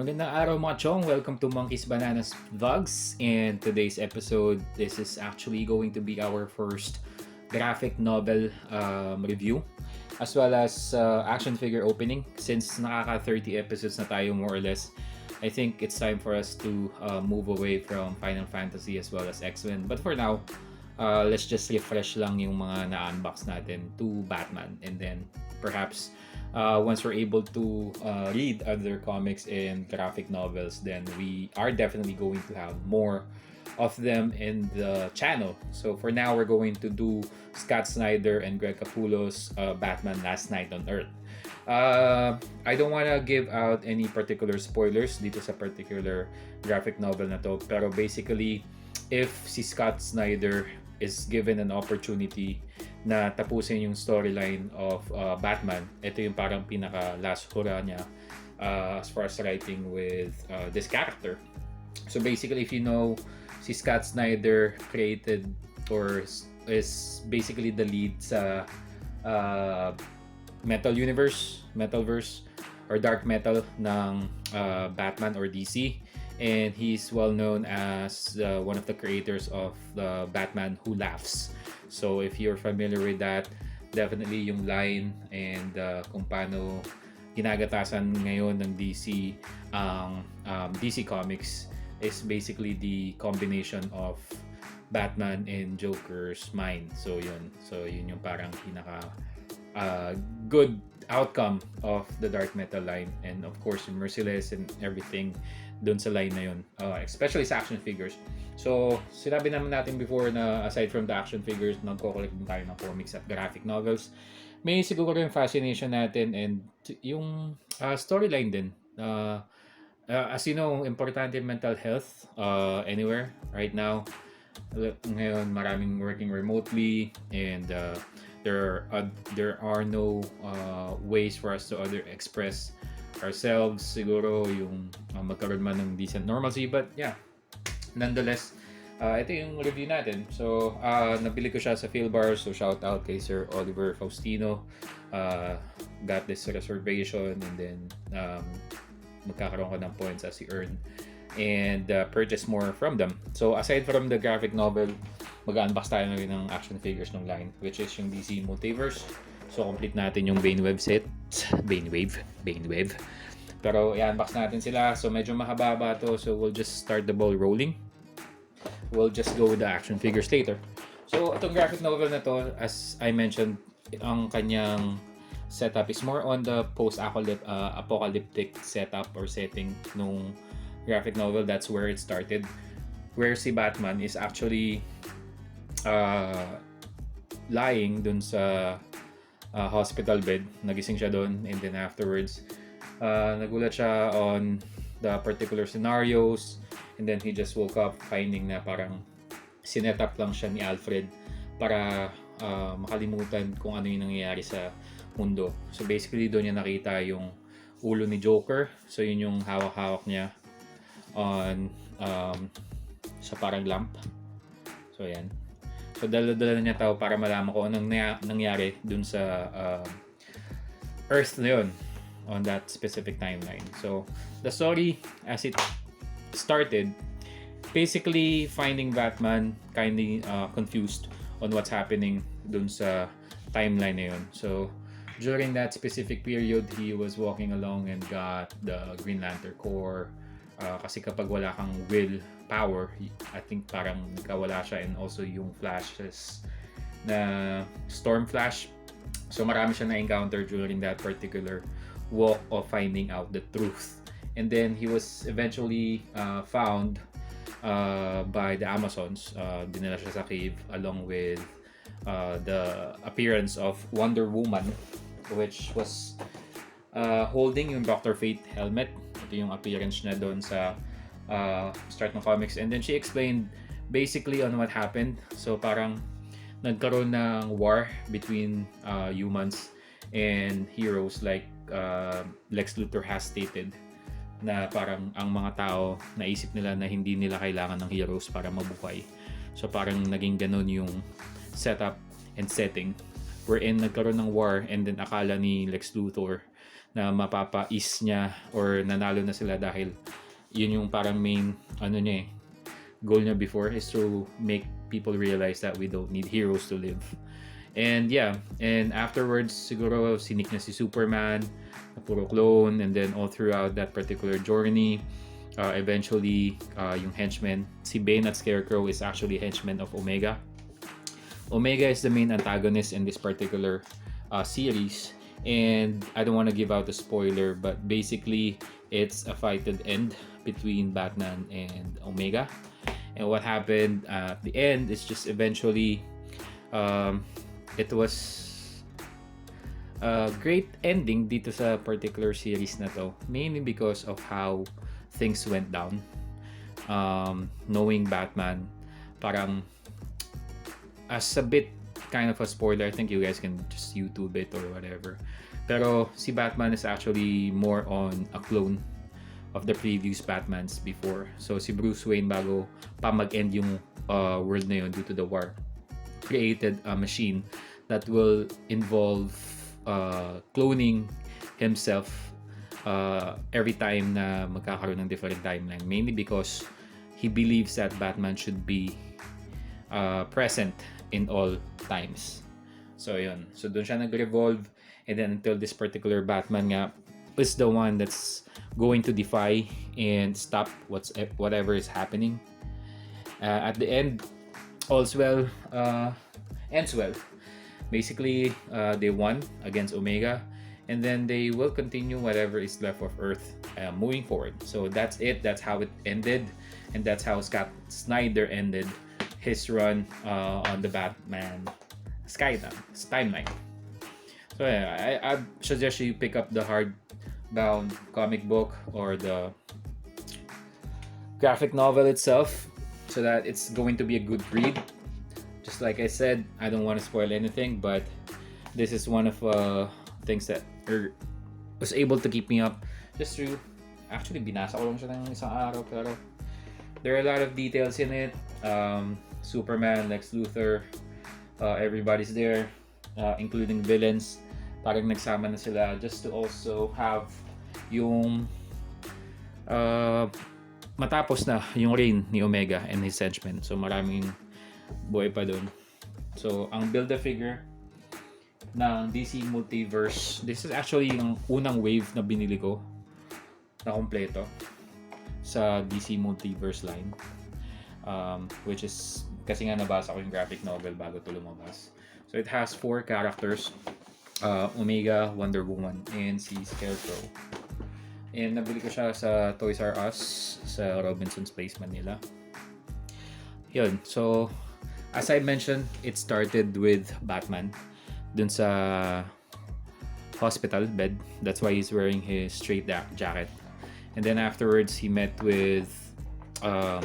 Magandang araw mga chong! Welcome to Monkeys Bananas Vlogs. And today's episode, this is actually going to be our first graphic novel review as well as action figure opening. Since nakaka 30 episodes na tayo more or less, I think it's time for us to move away from Final Fantasy as well as X-Men. But for now, let's just refresh lang yung mga na-unbox natin to Batman, and then perhaps once we're able to read other comics and graphic novels, then we are definitely going to have more of them in the channel. So for now, we're going to do Scott Snyder and Greg Capullo's Batman Last Night on Earth. I don't want to give out any particular spoilers dito sa particular graphic novel na to, pero basically, if si Scott Snyder is given an opportunity na tapusin yung storyline of Batman, ito yung parang pinaka last hurrah niya as far as writing with this character. So basically, if you know, si Scott Snyder created or is basically the lead sa Metalverse or Dark Metal ng Batman or DC. And he's well known as one of the creators of the Batman Who Laughs. So if you're familiar with that, definitely yung line and kung paano ginagatasan ngayon ng DC ang DC Comics is basically the combination of Batman and Joker's mind. So yun yung parang pinaka good outcome of the Dark Metal line, and of course yung Merciless and everything doon sa line na yun, especially sa action figures. So sinabi naman natin before na aside from the action figures, nagko-collect din tayo ng comics at graphic novels. May siguro yung fascination natin and yung storyline din. As you know, importante mental health anywhere right now. Ngayon maraming working remotely, and there are no ways for us to express ourselves, siguro yung magkaroon man ng decent normalcy. But yeah, nonetheless, ito yung review natin. So nabili ko siya sa Philbar, so shout out kay Sir Oliver Faustino. Got this reservation, and then magkakaroon ko ng points as you earn, and purchase more from them. So aside from the graphic novel, mag-unbox tayo na rin ng action figures ng line, which is yung DC Multiverse. So complete natin yung Banewave set. Banewave. Pero i-unbox natin sila. So medyo mahaba to, so we'll just start the ball rolling. We'll just go with the action figures later. So itong graphic novel na to, as I mentioned, ang kanyang setup is more on the post-apocalyptic setup or setting nung graphic novel. That's where it started, where si Batman is actually lying dun sa hospital bed. Nagising siya doon, and then afterwards nagulat siya on the particular scenarios, and then he just woke up finding na parang sinet up lang siya ni Alfred para makalimutan kung ano yung nangyayari sa mundo. So basically doon niya nakita yung ulo ni Joker. So yun yung hawak-hawak niya on sa parang lamp. So yan. So dala-dala niya tao para malaman ko anong nangyari dun sa Earth na yun on that specific timeline. So the story as it started, basically finding Batman kindly confused on what's happening dun sa timeline na yun. So during that specific period, he was walking along and got the Green Lantern Corps. Kasi kapag wala kang will power, I think parang nagkawala siya, and also yung flashes na Storm Flash. So marami siya na-encounter during that particular walk of finding out the truth. And then he was eventually found by the Amazons. Dinala siya sa cave along with the appearance of Wonder Woman, which was holding yung Dr. Fate helmet. Ito yung appearance niya doon sa start ng comics, and then she explained basically on what happened. So parang nagkaroon ng war between humans and heroes, like Lex Luthor has stated na parang ang mga tao naisip nila na hindi nila kailangan ng heroes para mabuhay. So parang naging ganun yung setup and setting, wherein nagkaroon ng war, and then akala ni Lex Luthor na mapapa-ease niya or nanalo na sila dahil yun yung parang main niya goal niya before is to make people realize that we don't need heroes to live. And yeah, and afterwards siguro sinik na si Superman na puro clone, and then all throughout that particular journey, eventually yung henchman, si Bane at Scarecrow is actually henchmen of Omega. Omega is the main antagonist in this particular series, and I don't want to give out a spoiler, but basically it's a fight at the end between Batman and Omega. And what happened at the end is just eventually it was a great ending dito sa particular series na to, mainly because of how things went down. Knowing Batman, parang as a bit kind of a spoiler, I think you guys can just YouTube it or whatever. Pero si Batman is actually more on a clone of the previous Batmans before. So si Bruce Wayne, bago pa mag-end yung world na yun due to the war, created a machine that will involve cloning himself every time na magkakaroon ng different timeline, mainly because he believes that Batman should be present in all times. So yun, so doon siya nag-revolve, and then until this particular Batman nga is the one that's going to defy and stop whatever is happening. At the end, all's well ends well. Basically, they won against Omega, and then they will continue whatever is left of Earth moving forward. So that's it. That's how it ended, and that's how Scott Snyder ended his run on the Batman timeline. So yeah, I suggest you pick up the hardbound comic book or the graphic novel itself, so that it's going to be a good read. Just like I said, I don't want to spoil anything, but this is one of things that was able to keep me up just through. Actually, binasa ko lang siya ng isang araw, pero there are a lot of details in it. Superman, Lex Luthor, everybody's there, including villains. Parang nagsama na sila just to also have yung matapos na yung reign ni Omega and his henchmen. So maraming buhay pa dun. So ang Build-A-Figure ng DC Multiverse, this is actually yung unang wave na binili ko na kompleto sa DC Multiverse line, which is kasi nga nabasa ko yung graphic novel bago ito lumabas. So it has 4 characters, Omega, Wonder Woman, and si Scarecrow. And nabili ko siya sa Toys R Us sa Robinson's Place, Manila. Yun, so as I mentioned, it started with Batman dun sa hospital bed. That's why he's wearing his straight jacket. And then afterwards, he met with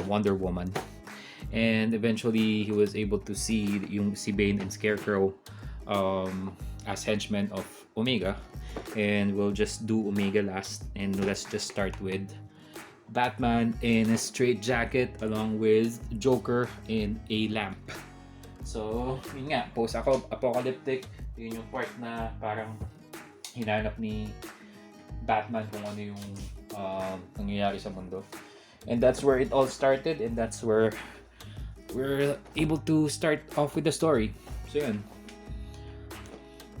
Wonder Woman. And eventually, he was able to see yung si Bane and Scarecrow as henchmen of Omega. And we'll just do Omega last. And let's just start with Batman in a straight jacket along with Joker in a lamp. So, yun nga, post-apocalyptic. Yun yung part na parang hinanap ni Batman kung ano yung nangyayari sa mundo. And that's where it all started, and that's where we're able to start off with the story. So yun.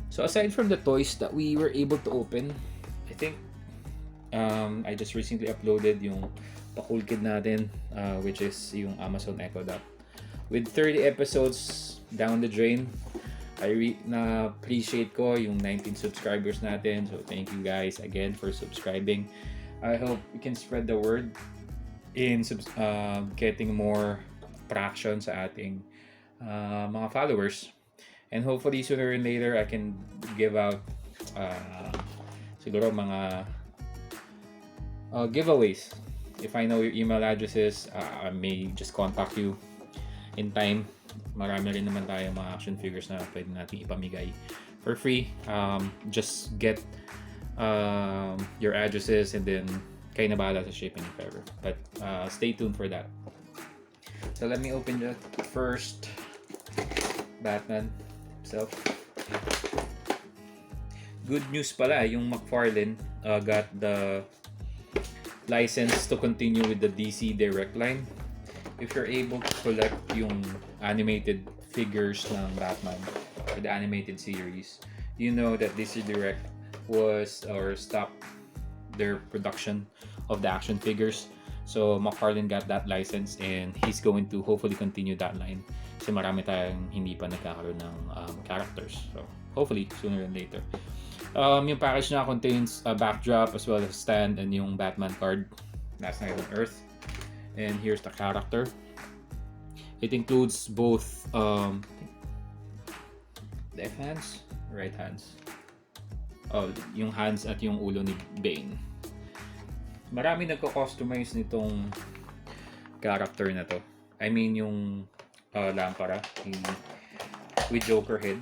So aside from the toys that we were able to open, I think I just recently uploaded yung pa-cool kid natin, which is yung Amazon Echo Dot. With 30 episodes down the drain, na-appreciate ko yung 19 subscribers natin. So thank you guys again for subscribing. I hope we can spread the word in getting more traction sa ating mga followers. And hopefully sooner or later I can give out siguro mga giveaways. If I know your email addresses, I may just contact you in time. Marami rin naman tayo mga action figures na pwede natin ipamigay for free. Just get your addresses, and then kayo na bahala sa shipping if ever. But stay tuned for that. So let me open the first Batman himself. good news pala, yung McFarlane got the license to continue with the DC Direct line. If you're able to collect yung animated figures ng Batman or the animated series, you know that DC Direct was or stopped their production of the action figures. So McFarlane got that license and he's going to hopefully continue that line. Kasi marami tayong hindi pa nagkakaroon ng characters. So hopefully sooner than later. Yung package na contains a backdrop as well as a stand and yung Batman card, Last Night on Earth. And here's the character. It includes both left hands, right hands. Oh, yung hands at yung ulo ni Bane. Marami nagko-customize nitong character na to. I mean yung lampara with Joker head.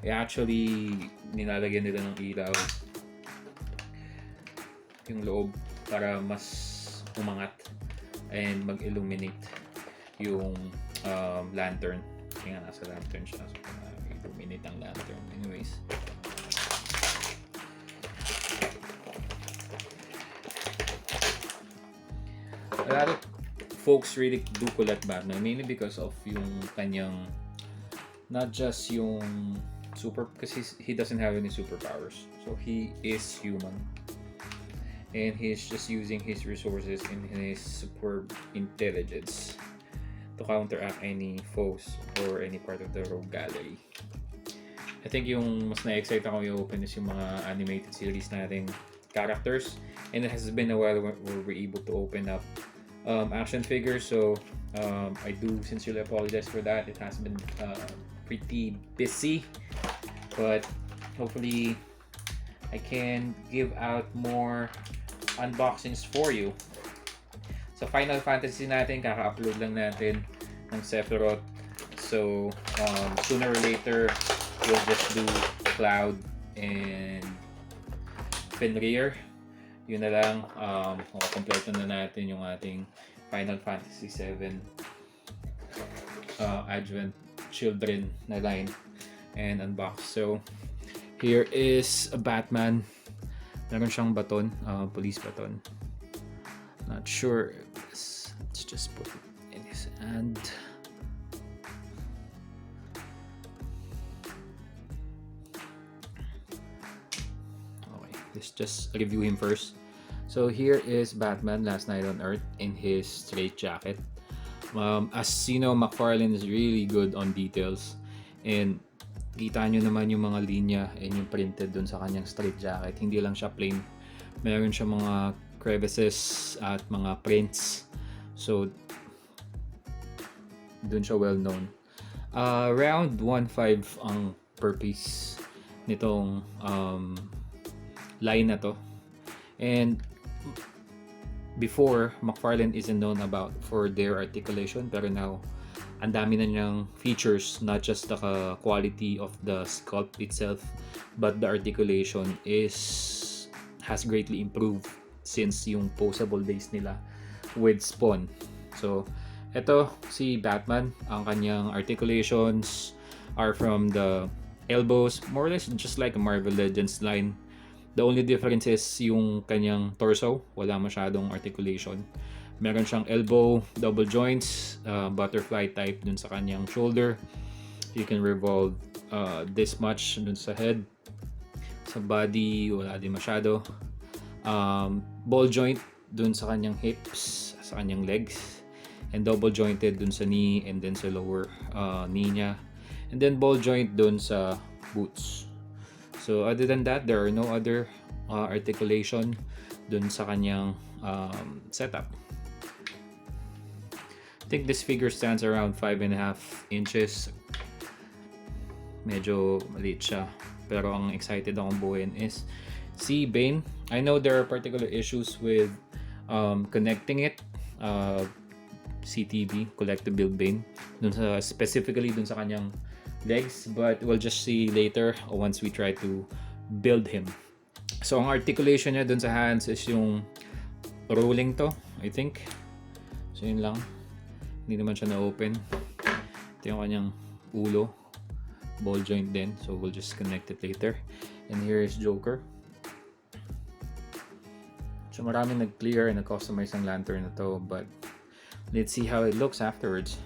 Actually, nilalagyan nila ng ilaw yung loob para mas umangat and mag-illuminate yung lantern. Kaya nga nasa lantern siya. So, illuminate ang lantern. Anyways. A lot of folks really do collect Batman mainly because of yung kanyang not just yung super, because he doesn't have any superpowers, so he is human and he's just using his resources and his superb intelligence to counteract any foes or any part of the rogue gallery. I think yung mas na-excite ako i-open is yung mga animated series nating characters, and it has been a while where we're able to open up action figures, so I do sincerely apologize for that. It has been pretty busy, but hopefully I can give out more unboxings for you. So Final Fantasy natin, kaka-upload lang natin ng Sephiroth. So sooner or later we'll just do Cloud and Fenrir. Yun na lang, kompleto na natin yung ating Final Fantasy 7 Advent Children na line and unbox. So here is a Batman. Meron siyang baton, police baton. Not sure. Let's just put it in his hand. Okay, let's just review him first. So here is Batman Last Night on Earth in his straight jacket. As you know, McFarlane is really good on details, and kita nyo naman yung mga linya and yung printed dun sa kanyang straight jacket. Hindi lang siya plain, meron siya mga crevices at mga prints, so dun siya well known. Around 1.5 ang per piece nitong line na to, and before, McFarlane isn't known about for their articulation, pero now ang dami na niyang features, not just the quality of the sculpt itself, but the articulation has greatly improved since yung posable base nila with Spawn. So eto si Batman, ang kanyang articulations are from the elbows, more or less just like a Marvel Legends line. The only difference is yung kanyang torso, wala masyadong articulation. Meron siyang elbow, double joints, butterfly type dun sa kanyang shoulder. You can revolve this much dun sa head. Sa body, wala din masyado. Ball joint dun sa kanyang hips, sa kanyang legs. And double jointed dun sa knee and then sa lower knee niya. And then ball joint dun sa boots. So other than that, there are no other articulation dun sa kanyang setup. I think this figure stands around 5.5 inches. Medyo maliit siya. Pero ang excited akong buuin is si Bane. I know there are particular issues with connecting it. CTB, collectible Bane. Specifically dun sa kanyang legs. But we'll just see later once we try to build him. So ang articulation niya dun sa hands is yung rolling to, I think. So yun lang. Hindi naman siya na-open. Ito yung kanyang ulo. ball joint din, so we'll just connect it later. And here is Joker. So maraming nag-clear and nag-customize ang lantern na to, but let's see how it looks afterwards.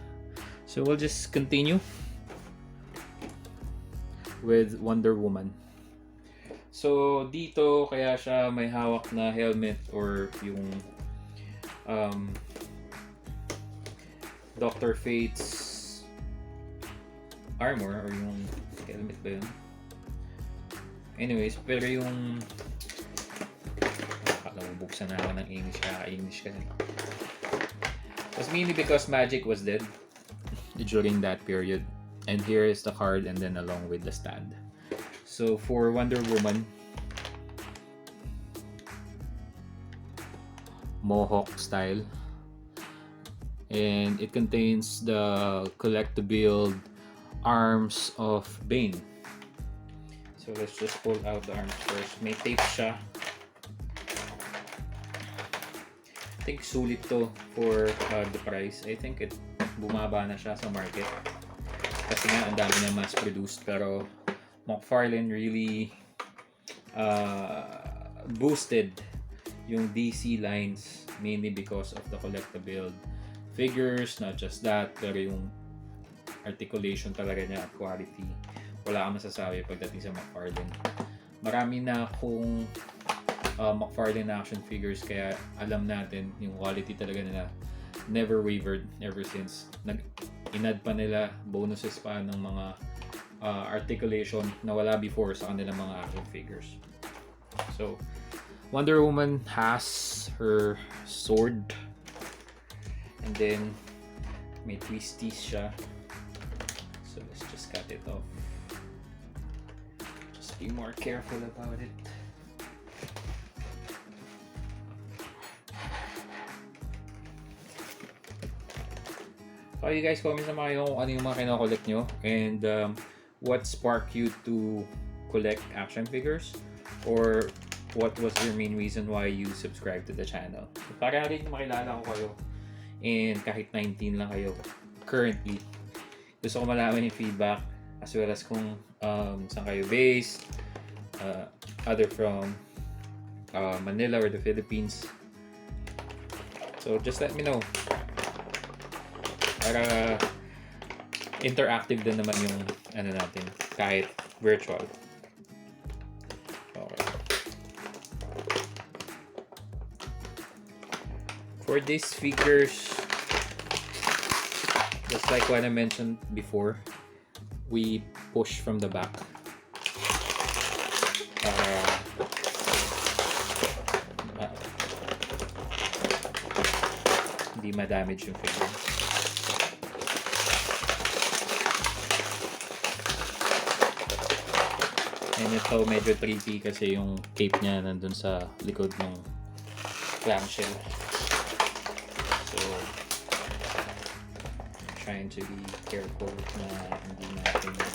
So we'll just continue with Wonder Woman. So dito kaya siya may hawak na helmet or yung Dr. Fate's armor or yung helmet ba yun? Anyways, pero yung buksan na ako ng English kasi. It was mainly because magic was dead during that period. And here is the card and then along with the stand. So for Wonder Woman, Mohawk style. And it contains the collect-to-build arms of Bane. So let's just pull out the arms first. May tape siya. I think sulit to for the price. I think it bumaba na siya sa market. Kasi nga ang dami niya mass produced, pero McFarlane really boosted yung DC lines mainly because of the collect-to-build figures. Not just that, pero yung articulation talaga niya at quality. Wala kang masasabi pagdating sa McFarlane. Marami na akong McFarlane action figures, kaya alam natin yung quality talaga nila never wavered ever since. Inad pa nila bonuses pa ng mga articulation na wala before sa kanilang mga action figures. So Wonder Woman has her sword and then may twisties siya, so let's just cut it off. Just be more careful about it. So you guys, comment naman kayo kung ano yung mga kinokollect nyo and what sparked you to collect action figures, or what was your main reason why you subscribed to the channel. So, para rin makilala ko kayo, and kahit 19 lang kayo currently, gusto ko malaman yung feedback as well as kung saan kayo based, other from Manila or the Philippines. So just let me know. Para interactive din naman yung ano natin, kahit virtual. Okay. For these figures, just like what I mentioned before, we push from the back. Hindi ma-damage yung figure. And ito medyo tricky kasi yung cape niya nandun sa likod ng clamshell. So trying to be careful na hindi natin yun.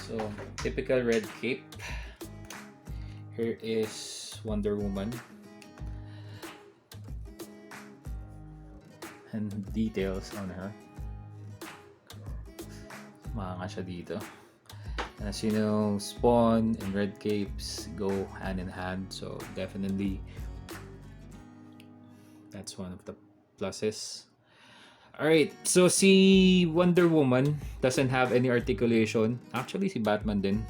So, typical red cape. Here is Wonder Woman. And details on her. Mahanga siya dito. As you know, Spawn and red capes go hand in hand. So, definitely, that's one of the pluses. Alright, so si Wonder Woman doesn't have any articulation. Actually, si Batman din.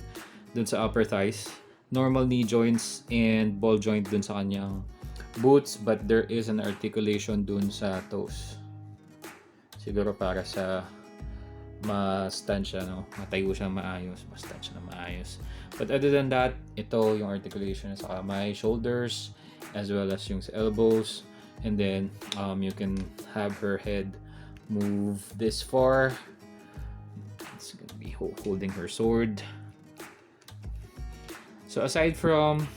Dun sa upper thighs. Normal knee joints and ball joint dun sa kanyang boots. But there is an articulation dun sa toes. Siguro para sa ma-stand siya, no? Matayo siya maayos. Ma-stand siya na maayos. But other than that, ito yung articulation sa kamay, shoulders, as well as yung sa elbows. And then, you can have her head move this far. It's gonna be holding her sword. So aside from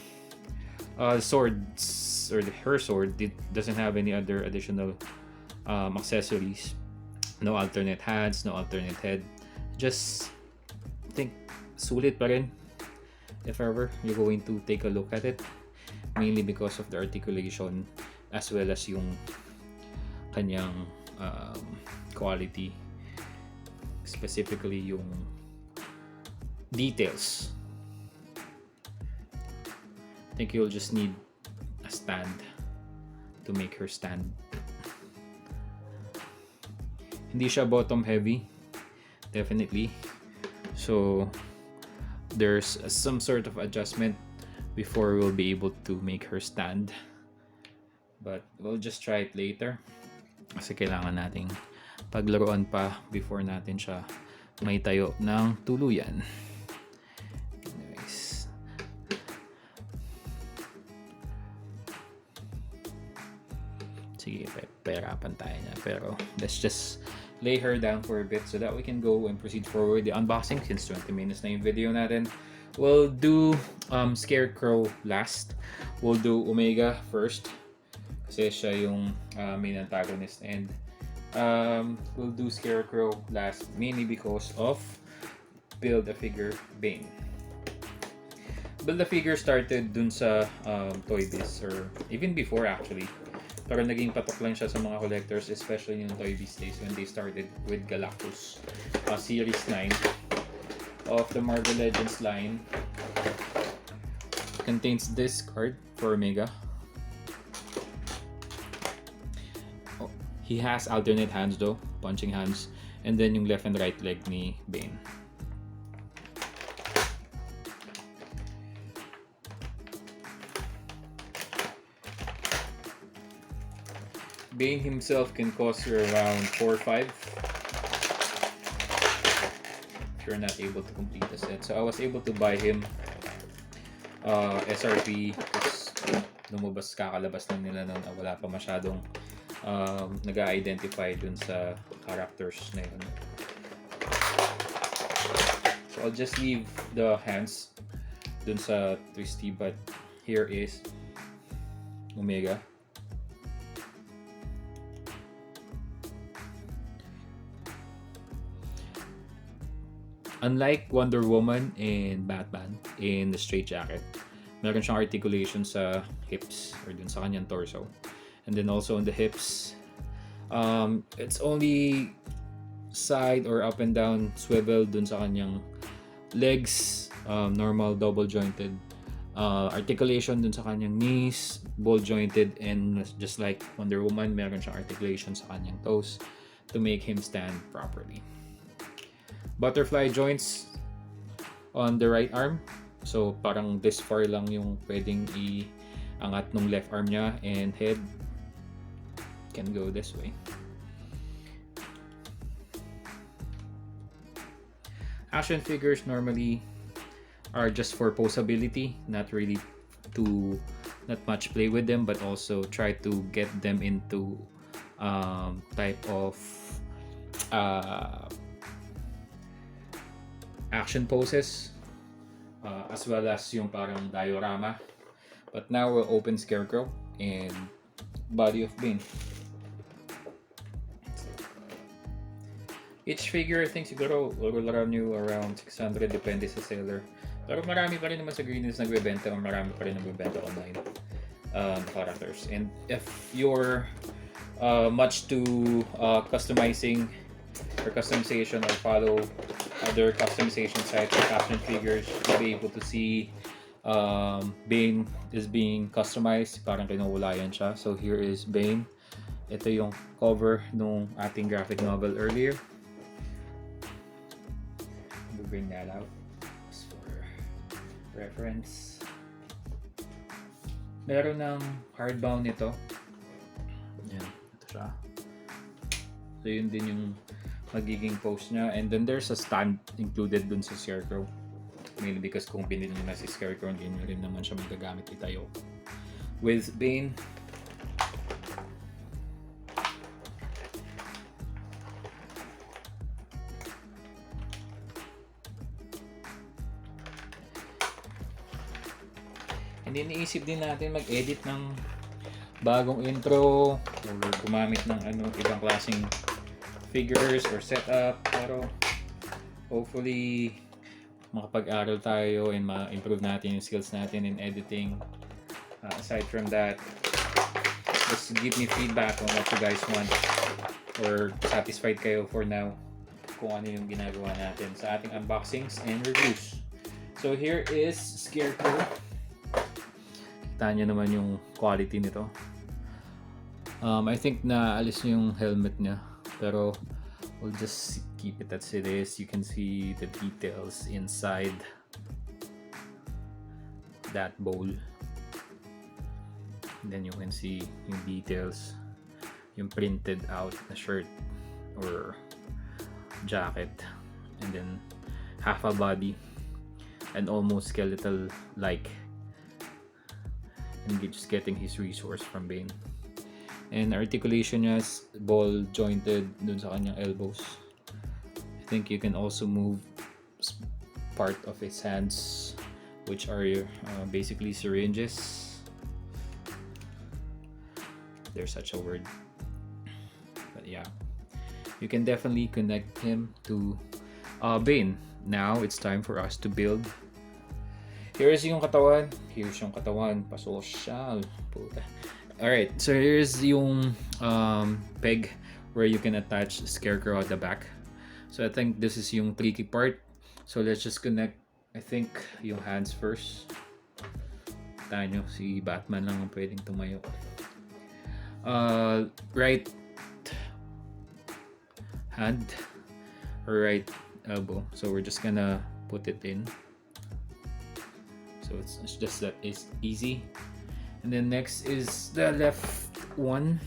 swords or her sword, it doesn't have any other additional accessories. No alternate hands, no alternate head. Just think sulit pa rin if ever you're going to take a look at it, mainly because of the articulation as well as yung kanyang quality, specifically yung details. I think you'll just need a stand to make her stand. Hindi siya bottom heavy, definitely. So there's some sort of adjustment before we'll be able to make her stand. But we'll just try it later. Kasi kailangan nating paglaruan pa before natin siya may tayo ng tuluyan. Anyways. Sige, pahirapan tayo niya. Pero let's just lay her down for a bit so that we can go and proceed forward the unboxing since 20 minutes na yung video natin. We'll do Scarecrow last. We'll do Omega first kasi siya yung main antagonist, and we'll do Scarecrow last mainly because of Build-A-Figure Bane. Build-A-Figure started dun sa Toy Biz, or even before actually. Pero naging patok lang siya sa mga collectors, especially yung Toy Biz days when they started with Galactus. Series 9 of the Marvel Legends line contains this card for Omega. Oh, he has alternate hands though, punching hands, and then yung left and right leg ni Bane. Bane himself can cost you around 4 or 5 if you're not able to complete the set. So I was able to buy him SRP because lumabas, kakalabas lang nila nun, wala pa masyadong nag-identify dun sa characters na yun. So I'll just leave the hands dun sa twisty, but here is Omega. Unlike Wonder Woman and Batman in the straitjacket, meron siyang articulation sa hips or dun sa kanyang torso. And then also on the hips, it's only side or up and down swivel dun sa kanyang legs, normal double jointed. Articulation dun sa kanyang knees, ball jointed, and just like Wonder Woman, meron siyang articulation sa kanyang toes to make him stand properly. Butterfly joints on the right arm, so parang this far lang yung pwedeng iangat ng left arm niya, and head can go this way. Action figures normally are just for posability, not really to not much play with them, but also try to get them into type of action poses, as well as yung parang diorama. But now we'll open Scarecrow and Body of Bane. Each figure, I think siguro will run you around 600, depende sa seller. Pero marami pa rin naman sa Greenlands nagbebenta, o marami pa rin nagbebenta online characters. And if you're much to customizing or customization, or follow other customization sites or action figures, you'll be able to see Bane is being customized. Parang kinukulayan siya. So here is Bane. Ito yung cover nung ating graphic novel earlier. We'll bring that out just for reference. Meron ng hardbound nito. Yan, ito siya. So yun din yung magiging post niya, and then there's a stand included dun sa Scarecrow, mainly because kung binili niyo na si Scarecrow, hindi niyo rin naman siya magagamit itayo. With Bane, hindi iniisip din natin mag-edit ng bagong intro or gumamit ng ibang klaseng figures or setup, pero hopefully makapag-aral tayo and ma-improve natin yung skills natin in editing. Aside from that, just give me feedback on what you guys want or satisfied kayo for now kung ano yung ginagawa natin sa ating unboxings and reviews. So here is Scarecrow. Kita nyo naman yung quality nito. I think naalis yung helmet niya, pero we'll just keep it as it is. You can see the details inside that bowl. And then you can see yung details, yung printed out na shirt or jacket, and then half a body and almost skeletal like, and just getting his resource from Bane. And articulation niya is ball jointed dun sa kanyang elbows. I think you can also move part of his hands, which are basically syringes. There's such a word, but yeah, you can definitely connect him to Bane. Now it's time for us to build. Here's yung katawan. Here's yung katawan. Pasosyal. Puta. Alright, so here's yung peg where you can attach Scarecrow at the back. So I think this is yung tricky part. So let's just connect, I think, yung hands first. Tayo nyo, si Batman lang ang pwedeng tumayo. Right hand or right elbow. So we're just gonna put it in. So it's just that it's easy. And then next is the left one.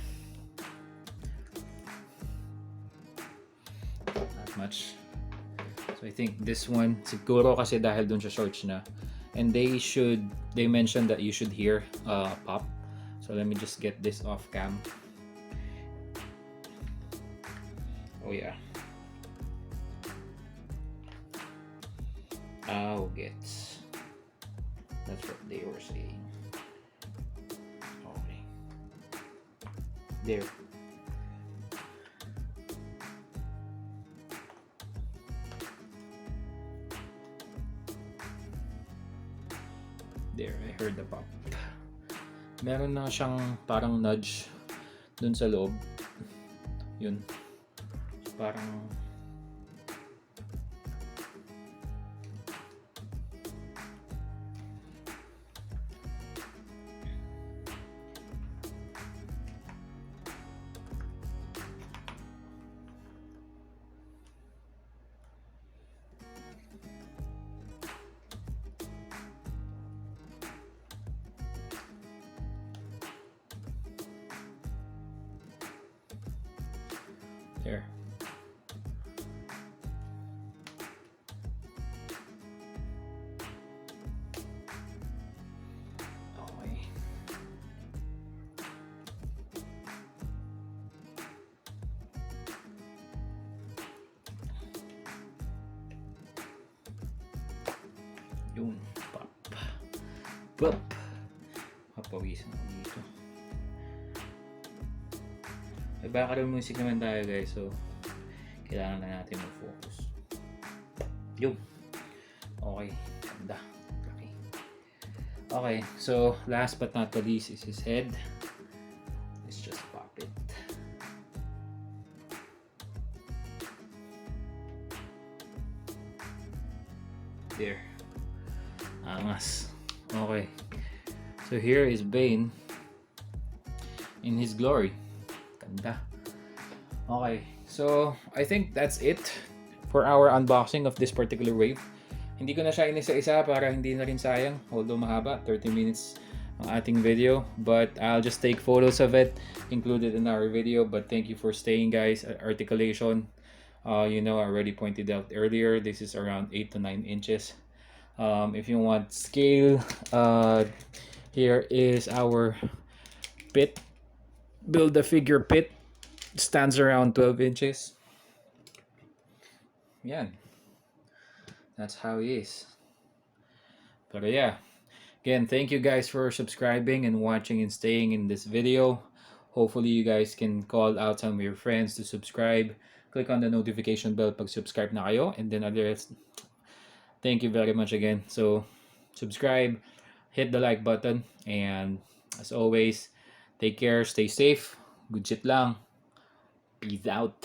Not much. So I think this one, siguro kasi dahil dun sa shorts na. And they mentioned that you should hear pop. So let me just get this off cam. Oh yeah. Oh, gets. That's what they were saying. Okay. There. There, I heard the pop. Meron na siyang parang nudge dun sa loob. Yun. Parang there. Okay. Yun. Pop. Pop. Papawisan ako dito. May background music naman tayo guys, so kailangan na natin mag-focus. Yun. Okay. Ganda. Okay. Okay, so last but not the least is his head. Let's just pop it. There. Angas. Okay. So here is Bane in his glory. Ganda. Okay, so I think that's it for our unboxing of this particular wave. Hindi ko na siya inisa-isa para hindi na rin sayang, although mahaba, 30 minutes ang ating video, but I'll just take photos of it included in our video. But thank you for staying guys. Articulation, you know, I already pointed out earlier, this is around 8 to 9 inches. If you want scale, here is our pit. Build a figure pit, stands around 12 inches. Yan. That's how he is. But yeah, again, thank you guys for subscribing and watching and staying in this video. Hopefully you guys can call out some of your friends to subscribe, click on the notification bell pag subscribe na kayo, and then others, thank you very much again. So subscribe, hit the like button, and as always, take care, stay safe, good shit lang, peace out.